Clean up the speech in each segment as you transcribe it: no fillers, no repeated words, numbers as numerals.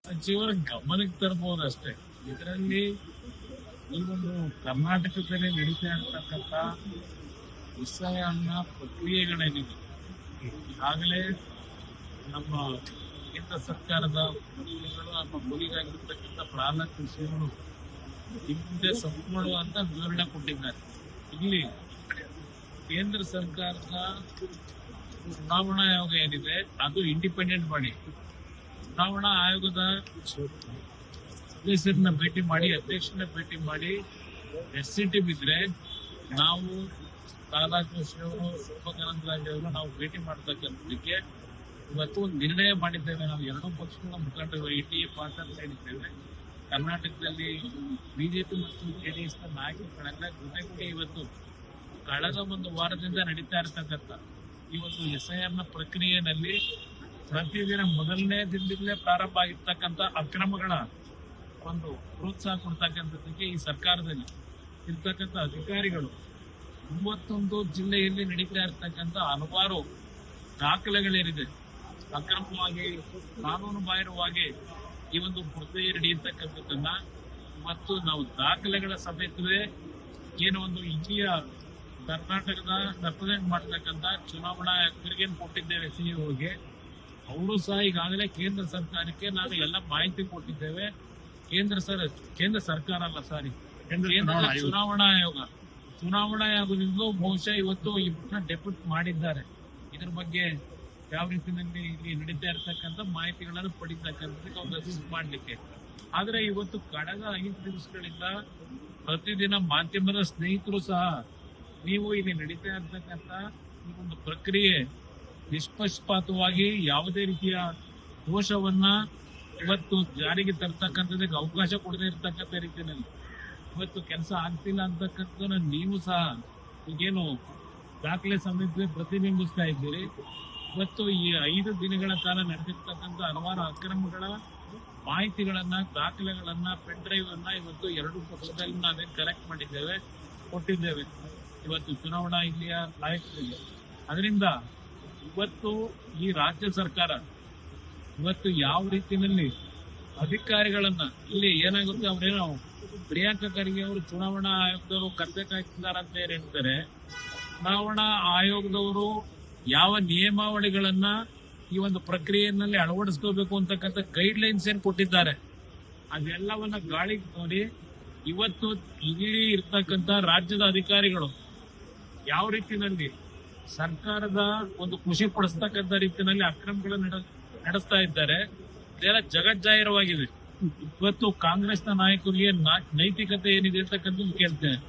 ಸಚಿವರ ಗಮನಕ್ಕೆ ತರಬಹುದು ಅಷ್ಟೇ. ಇದರಲ್ಲಿ ಈ ಒಂದು ಕರ್ನಾಟಕದಲ್ಲಿ ನಡೀತಾ ಇರ್ತಕ್ಕಂಥ ವಿಷಯನ್ನ ಪ್ರಕ್ರಿಯೆಗಳೇನಿದೆ ಈಗಾಗಲೇ ನಮ್ಮ ಕೇಂದ್ರ ಸರ್ಕಾರದ ಮಂತ್ರಿಗಳು ಅಥವಾ ಗುರಿಗಾಗಿರ್ತಕ್ಕಂಥ ಪ್ರಾರಂಭ ವಿಷಯಗಳು ಹಿಂದೆ ಸಂಪೂರ್ಣವಾದ ವಿವರಣೆ ಕೊಟ್ಟಿದ್ದಾರೆ. ಇಲ್ಲಿ ಕೇಂದ್ರ ಸರ್ಕಾರದ ಚುನಾವಣಾ ಆಯೋಗ ಏನಿದೆ ಅದು ಇಂಡಿಪೆಂಡೆಂಟ್ ಬಾಡಿ. ಚುನಾವಣಾ ಆಯೋಗದ ಸದಸ್ಯರನ್ನ ಭೇಟಿ ಮಾಡಿ, ಅಧ್ಯಕ್ಷರನ್ನ ಭೇಟಿ ಮಾಡಿ ಎಸ್ಸಿಟಿ ಬಿದ್ರೆ ನಾವು ರಾಧಾಕೃಷ್ಣ ಅವರು, ಶೋಭಾಕರಂದ್ರಾಜ್ ಅವರು ನಾವು ಭೇಟಿ ಮಾಡತಕ್ಕಂಥದಕ್ಕೆ ಇವತ್ತು ಒಂದು ನಿರ್ಣಯ ಮಾಡಿದ್ದೇವೆ. ನಾವು ಎರಡೂ ಪಕ್ಷಗಳ ಮುಖಂಡರು ಎನ್ಡಿಎ ಪಾರ್ಟ್ನರ್ಸ್ ಏನಿದ್ದೇವೆ, ಕರ್ನಾಟಕದಲ್ಲಿ ಬಿಜೆಪಿ ಮತ್ತು ಜೆಡಿಎಸ್ ನ ನಾಯಕರುಗಳೆಲ್ಲ ಜೊತೆಗೂಡಿ ಇವತ್ತು ಕಳೆದ ಒಂದು ವಾರದಿಂದ ನಡೀತಾ ಇರತಕ್ಕಂಥ ಈ ಒಂದು SIR ನ ಪ್ರಕ್ರಿಯೆಯಲ್ಲಿ ಪ್ರತಿದಿನ ಮೊದಲನೇ ದಿನದಿಂದಲೇ ಪ್ರಾರಂಭ ಆಗಿರ್ತಕ್ಕಂಥ ಅಕ್ರಮಗಳ ಒಂದು ಪ್ರೋತ್ಸಾಹ ಕೊಡ್ತಕ್ಕಂಥದ್ದಕ್ಕೆ ಈ ಸರ್ಕಾರದಲ್ಲಿ ಇರ್ತಕ್ಕಂಥ ಅಧಿಕಾರಿಗಳು 31 ಜಿಲ್ಲೆಯಲ್ಲಿ ನಡೀತಾ ಇರ್ತಕ್ಕಂಥ ಹಲವಾರು ದಾಖಲೆಗಳೇನಿದೆ ಅಕ್ರಮವಾಗಿ ಕಾನೂನು ಬಾಹಿರವಾಗಿ ಈ ಒಂದು ಪ್ರಕ್ರಿಯೆ ನಡೆಯತಕ್ಕಂಥದ್ದನ್ನ ಇವತ್ತು ನಾವು ದಾಖಲೆಗಳ ಸಮೇತವೇ ಏನು ಒಂದು ಇಲ್ಲಿಯ ಕರ್ನಾಟಕದ ರೆಪ್ರೆಸೆಂಟ್ ಮಾಡ್ತಕ್ಕಂಥ ಚುನಾವಣಾ ಆಯುಕ್ತರಿಗೆ ಕೊಟ್ಟಿದ್ದೇವೆ. ಸಿಇಒಗೆ ಅವರು ಸಹ ಈಗಾಗಲೇ ಕೇಂದ್ರ ಸರ್ಕಾರಕ್ಕೆ ನಾನು ಎಲ್ಲ ಮಾಹಿತಿ ಕೊಟ್ಟಿದ್ದೇವೆ. ಕೇಂದ್ರ ಸರ್ಕಾರ ಅಲ್ಲ, ಸಾರಿ, ಕೇಂದ್ರ ಚುನಾವಣಾ ಆಯೋಗದಿಂದ ಬಹುಶಃ ಇವತ್ತು ಇಬ್ಬರನ್ನ ಡೆಪ್ಯೂಟ್ ಮಾಡಿದ್ದಾರೆ. ಇದ್ರ ಬಗ್ಗೆ ಯಾವ ರೀತಿಯಲ್ಲಿ ಇಲ್ಲಿ ನಡೀತಾ ಇರತಕ್ಕಂಥ ಮಾಹಿತಿಗಳನ್ನು ಪಡಿತಕ್ಕಂಥದಕ್ಕೆ ಅವ್ರು ಅಸಿಸ್ಟ್ ಮಾಡ್ಲಿಕ್ಕೆ. ಆದ್ರೆ ಇವತ್ತು ಕಳೆದ 5 ದಿವಸಗಳಿಂದ ಪ್ರತಿದಿನ ಮಾಧ್ಯಮದ ಸ್ನೇಹಿತರು ಸಹ ನೀವು ಇಲ್ಲಿ ನಡೀತಾ ಇರತಕ್ಕಂಥ ಈ ಒಂದು ಪ್ರಕ್ರಿಯೆ ನಿಷ್ಪಕ್ಷಪಾತವಾಗಿ ಯಾವುದೇ ರೀತಿಯ ದೋಷವನ್ನ ಇವತ್ತು ಜಾರಿಗೆ ತರ್ತಕ್ಕಂಥದಕ್ಕೆ ಅವಕಾಶ ಕೊಡದೇ ಇರತಕ್ಕಂಥ ರೀತಿಯಲ್ಲಿ ಇವತ್ತು ಕೆಲಸ ಆಗ್ತಿಲ್ಲ ಅಂತಕ್ಕಂಥ ನೀವು ಸಹ ಈಗೇನು ದಾಖಲೆ ಸಮೇತ ಪ್ರತಿಬಿಂಬಿಸ್ತಾ ಇದ್ದೀರಿ. ಇವತ್ತು ಈ 5 ದಿನಗಳ ಕಾಲ ನಡೆದಿರ್ತಕ್ಕಂಥ ಹಲವಾರು ಅಕ್ರಮಗಳ ಮಾಹಿತಿಗಳನ್ನ, ದಾಖಲೆಗಳನ್ನ, ಪೆನ್ ಡ್ರೈವ್ ಅನ್ನ ಇವತ್ತು 2 ಪಕ್ಷದಲ್ಲಿ ನಾವೇ ಕಲೆಕ್ಟ್ ಮಾಡಿದ್ದೇವೆ, ಕೊಟ್ಟಿದ್ದೇವೆ ಇವತ್ತು ಚುನಾವಣಾ ಇಲ್ಲಿಯ ನಾಯಕರಿಗೆ. ಅದರಿಂದ ಇವತ್ತು ಈ ರಾಜ್ಯ ಸರ್ಕಾರ ಇವತ್ತು ಯಾವ ರೀತಿಯಲ್ಲಿ ಅಧಿಕಾರಿಗಳನ್ನ ಇಲ್ಲಿ ಏನಾಗುತ್ತೆ, ಅವ್ರೇನೋ ಪ್ರಿಯಾಂಕಾ ಖರ್ಗೆ ಅವರು ಚುನಾವಣಾ ಆಯೋಗದವರು ಕರ್ಬೇಕಾಗ್ತಿದ್ದಾರೆ ಅಂತ ಹೇಳ್ತಾರೆ. ಚುನಾವಣಾ ಆಯೋಗದವರು ಯಾವ ನಿಯಮಾವಳಿಗಳನ್ನ ಈ ಒಂದು ಪ್ರಕ್ರಿಯೆಯಲ್ಲಿ ಅಳವಡಿಸ್ಕೋಬೇಕು ಅಂತಕ್ಕಂಥ ಗೈಡ್ ಲೈನ್ಸ್ ಏನ್ ಕೊಟ್ಟಿದ್ದಾರೆ ಅದೆಲ್ಲವನ್ನ ಗಾಳಿಗೆ ನೋಡಿ ಇವತ್ತು ಇಲ್ಲಿ ಇರ್ತಕ್ಕಂಥ ರಾಜ್ಯದ ಅಧಿಕಾರಿಗಳು ಯಾವ ರೀತಿಯಲ್ಲಿ ಸರ್ಕಾರದ ಒಂದು ಖುಷಿ ಪಡಿಸ್ತಕ್ಕಂಥ ರೀತಿಯಲ್ಲಿ ಅಕ್ರಮಗಳನ್ನು ನಡೆಸ್ತಾ ಇದ್ದಾರೆ. ಇದೆಲ್ಲ ಜಗಜ್ಜಾಹಿರವಾಗಿದೆ. ಇವತ್ತು ಕಾಂಗ್ರೆಸ್ನ ನಾಯಕರಿಗೆ ನೈತಿಕತೆ ಏನಿದೆ ಅಂತಕ್ಕಂಥದ್ದು ಕೇಳ್ತೇನೆ.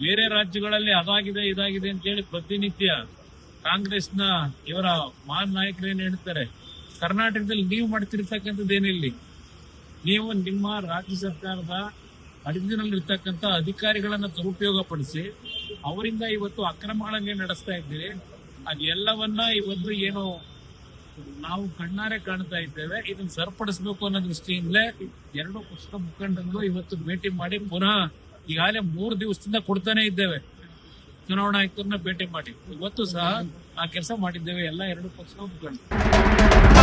ಬೇರೆ ರಾಜ್ಯಗಳಲ್ಲಿ ಅದಾಗಿದೆ ಇದಾಗಿದೆ ಅಂತ ಹೇಳಿ ಪ್ರತಿನಿತ್ಯ ಕಾಂಗ್ರೆಸ್ನ ಇವರ ಮಹಾನ್ ನಾಯಕರು ಏನ್ ಹೇಳ್ತಾರೆ, ಕರ್ನಾಟಕದಲ್ಲಿ ನೀವು ಮಾಡ್ತಿರ್ತಕ್ಕಂಥದ್ದು ಏನಿಲ್ಲಿ, ನೀವು ನಿಮ್ಮ ರಾಜ್ಯ ಸರ್ಕಾರದ ಅಡಿಜಿನಲ್ಲಿರ್ತಕ್ಕಂಥ ಅಧಿಕಾರಿಗಳನ್ನ ದುರುಪಯೋಗ ಪಡಿಸಿ ಅವರಿಂದ ಇವತ್ತು ಅಕ್ರಮಗಳನ್ನೇ ನಡೆಸ್ತಾ ಇದ್ದೀರಿ. ಅದೆಲ್ಲವನ್ನ ಇವತ್ತು ಏನು ನಾವು ಕಣ್ಣಾರೆ ಕಾಣ್ತಾ ಇದ್ದೇವೆ. ಇದನ್ನ ಸರಿಪಡಿಸಬೇಕು ಅನ್ನೋ ದೃಷ್ಟಿಯಿಂದಲೇ 2 ಪಕ್ಷದ ಮುಖಂಡರು ಇವತ್ತು ಭೇಟಿ ಮಾಡಿ ಪುನಃ ಈಗಾಗಲೇ 3 ದಿವಸದಿಂದ ಕೊಡ್ತಾನೆ ಇದ್ದೇವೆ. ಚುನಾವಣಾ ಆಯುಕ್ತರನ್ನ ಭೇಟಿ ಮಾಡಿ ಇವತ್ತು ಸಹ ಆ ಕೆಲಸ ಮಾಡಿದ್ದೇವೆ ಎಲ್ಲ 2 ಪಕ್ಷದ ಮುಖಂಡರು.